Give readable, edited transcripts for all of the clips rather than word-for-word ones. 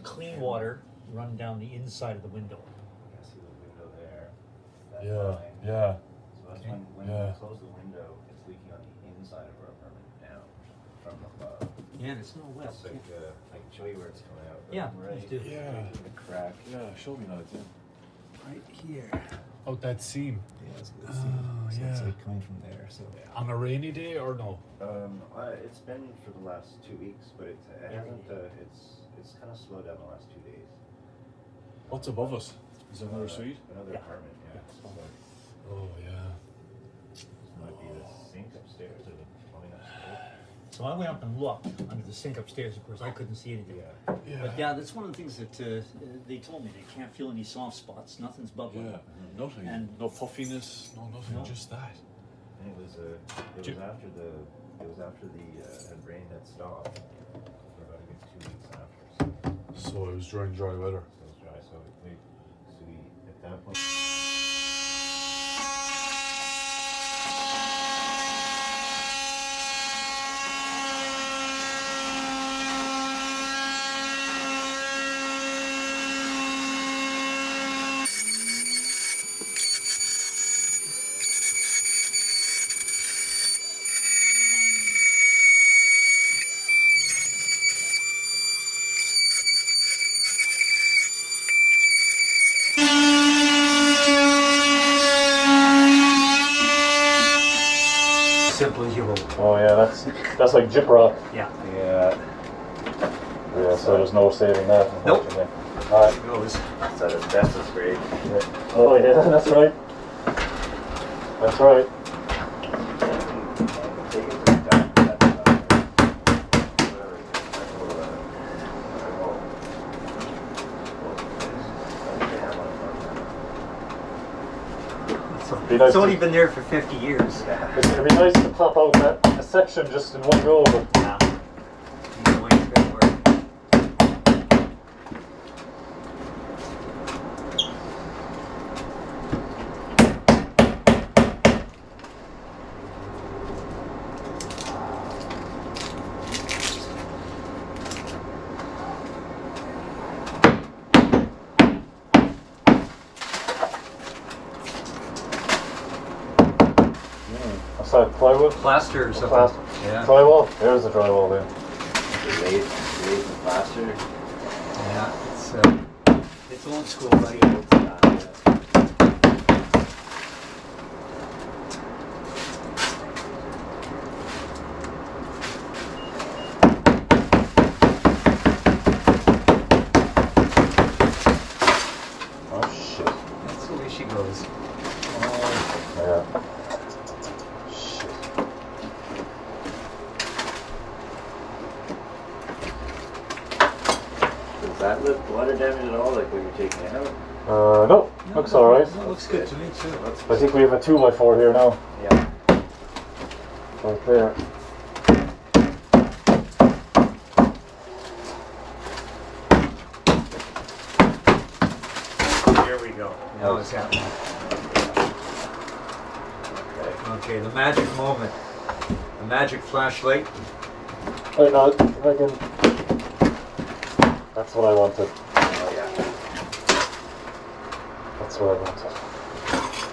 clean water run down the inside of the window. You can see the window there. That Yeah, line. yeah. So that's when we close the window, it's leaking on the inside of our apartment now from above. Yeah, and it's no wet. It's like, I can show you where it's coming out. Yeah, right, please do. Yeah. right in the crack. Yeah, show me that, yeah. Right here. Oh, that seam. Yeah, it's good. Oh, So yeah. it's like coming from there. So On a rainy day or no? it's been for the last 2 weeks, but it hasn't. It's kind of slowed down the last 2 days. What's above us? Is there another suite? Another apartment, yeah. So Oh, yeah. this might be the sink upstairs or the plumbing upstairs. So I went up and looked under the sink upstairs. Of course, I couldn't see anything. Yeah. Yeah. But yeah, that's one of the things that they told me. They can't feel any soft spots. Nothing's bubbling. Yeah. Nothing. And- no puffiness. No, nothing. No. Just that. And it was after the had rain had stopped for about a good 2 weeks after. So it was during dry weather. So it was dry. So we at that point. Simple as you will. Oh yeah, that's like gyp rock. Yeah. Yeah. Yeah, so there's no saving that. Nope. Unfortunately. All right. It goes. It's at asbestos grade. Oh yeah, that's right. That's right. Take it to the dump, Be nice It's only to- been there for 50 years. It'd be nice to pop out a section just in one go, but Yeah. Either way, it's gonna work. what's that, plywood? Plaster or something. Plaster. Yeah. Drywall? There's the drywall then. Raised and plaster. Yeah. It's old school, buddy. Oh shit. That's the way she goes. Yeah. Shit. Does that look water damage at all, like when you're taking it out? No, looks alright. That looks good to me too. I think we have a 2x4 here now. Yeah. Right there. Here we go. Now it's happening. Okay, the magic moment. The magic flashlight. Right now, if I can. That's what I wanted. Oh yeah. That's what I wanted.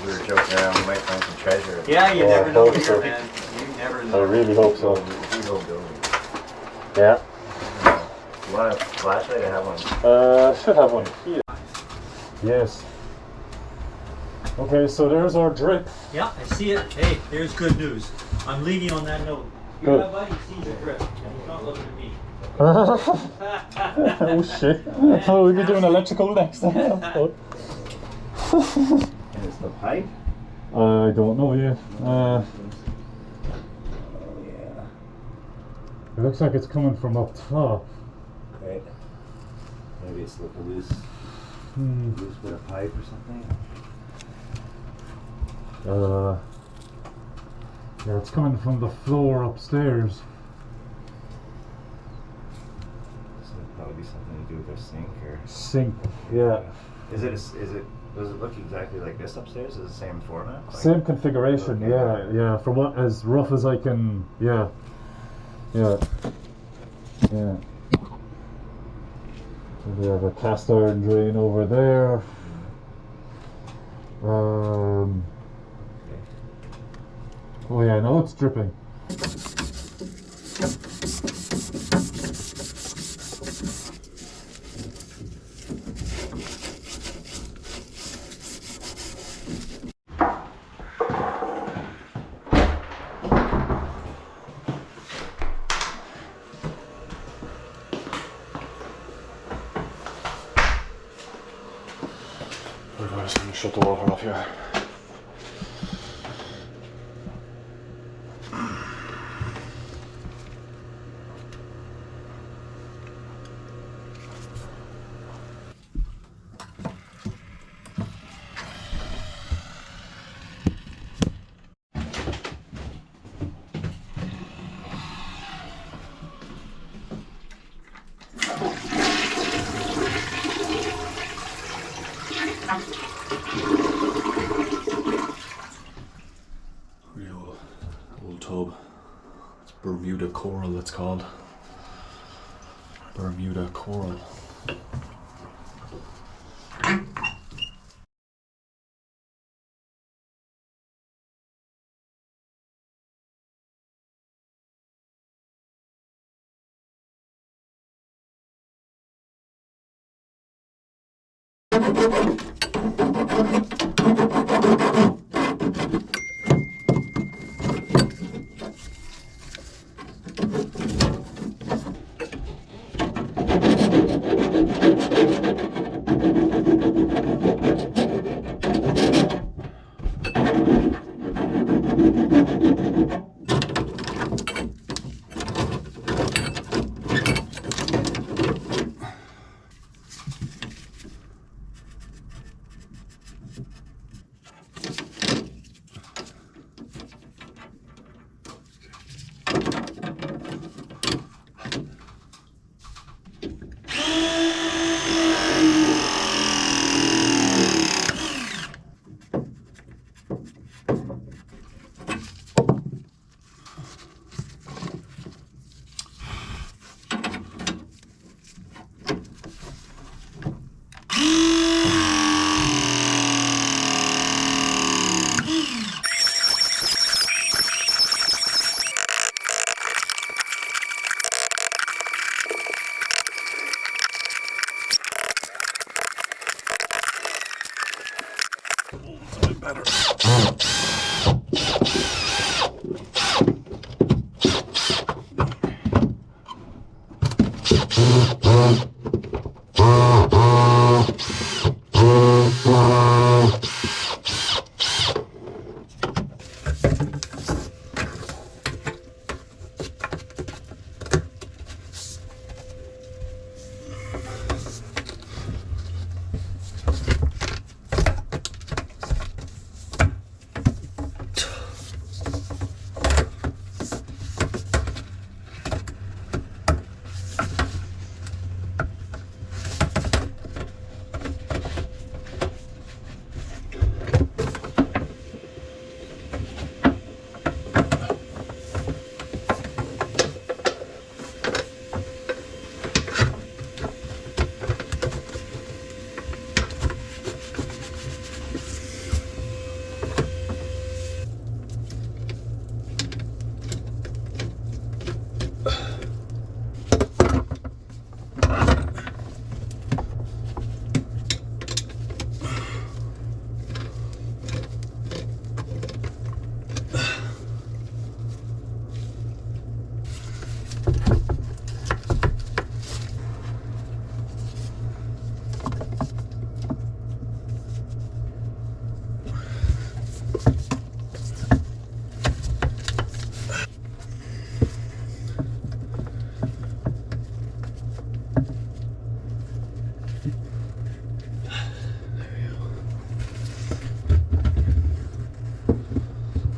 We were joking around, we might find some treasure. Yeah, you Oh, never I know hope here, so. man. You never I know. really hope so. Big old building. Yeah. You want a flashlight? I have one. Should have one here. Yes. Okay, so there's our drip. Yeah, I see it. Hey, there's good news. I'm leaving on that note. Good. Your buddy sees the drip, and he's not looking at me. Oh shit. Oh, we'll be doing electrical next. And it's the pipe? I don't know yet. Oh yeah. It looks like it's coming from up top. Right. Maybe it's loose. Loose bit of pipe or something? Yeah, it's coming from the floor upstairs. This would probably be something to do with their sink or. Sink, yeah. Does it look exactly like this upstairs? Is it the same format? Like, Same configuration, okay. yeah. From what, as rough as I can, yeah. And we have a cast iron drain over there. Oh yeah, now it's dripping. We're just going to shut the water off here. Real old tub. It's Bermuda coral, it's called. Bermuda coral.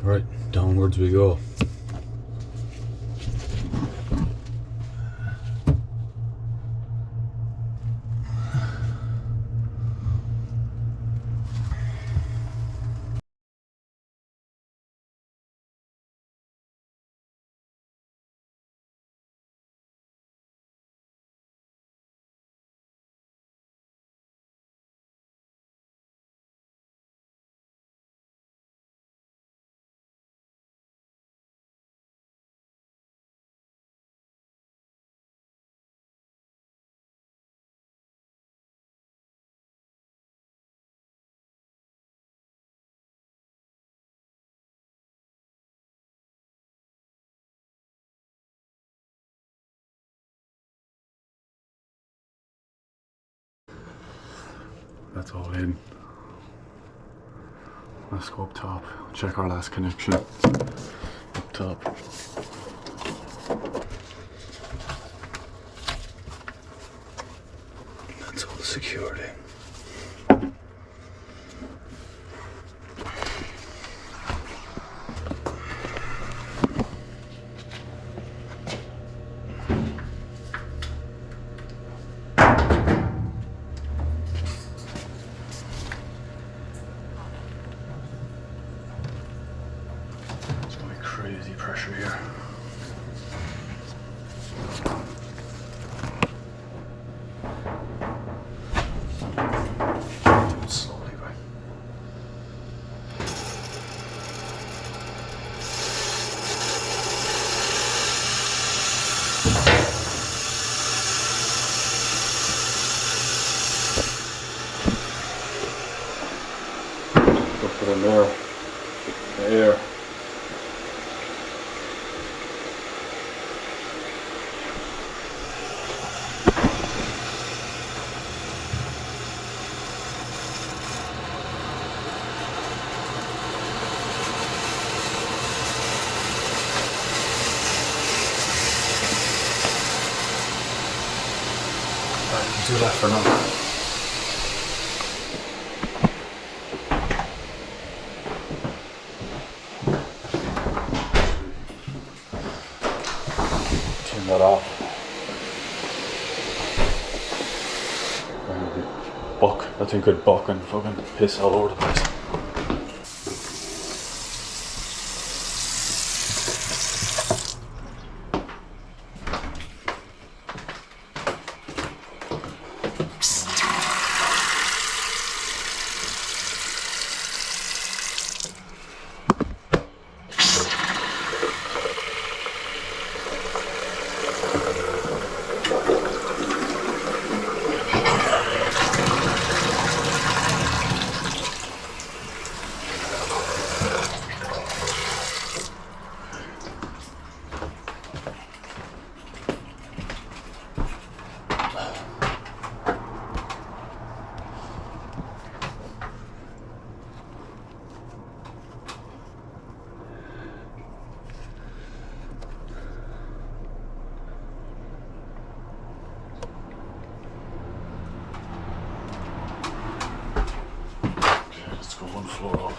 Right, downwards we go. That's all in. Let's go up top, check our last connection. Up top. That's all the security. Crazy pressure here. Do it slowly, right? Go put in there. The air. Do that for now. Turn that off. Buck. I think I'd buck and fucking piss all over the place. One floor up.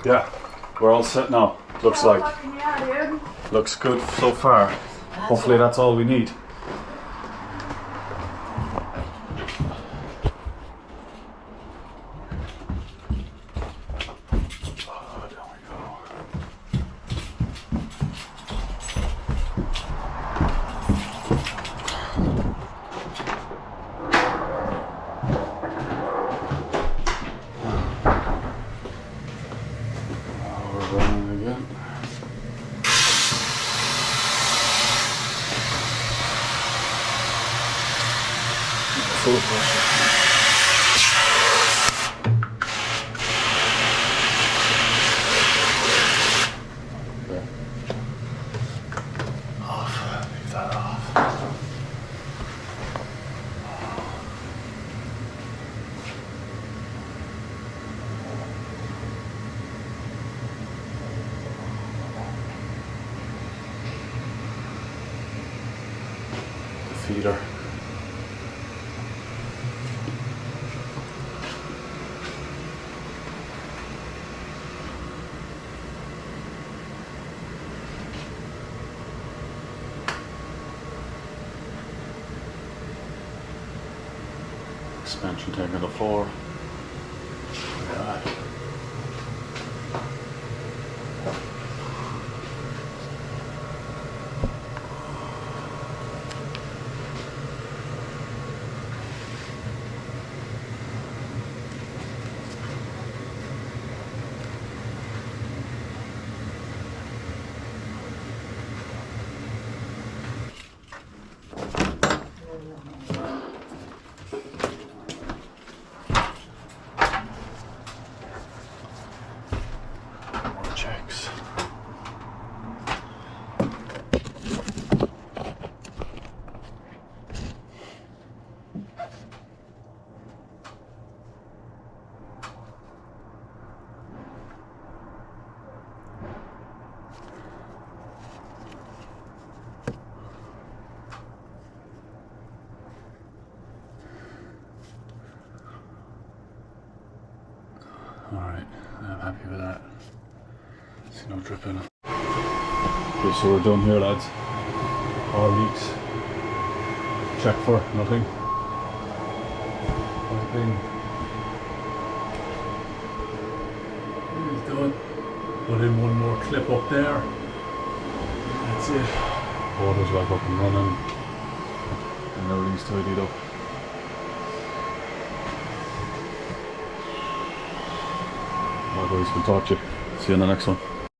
Yeah, we're all set now. Looks like. Looks good so far. Hopefully that's all we need. cool. Leave that off. The feeder. Expansion tank on the floor. God. More checks. Alright, I'm happy with that. See no dripping. Okay, so we're done here, lads. All leaks. Check for nothing. Piping. He's done. Put in one more clip up there. That's it. Water's back up and running. And everything's tidied up. Alright guys, good talk to you. See you in the next one.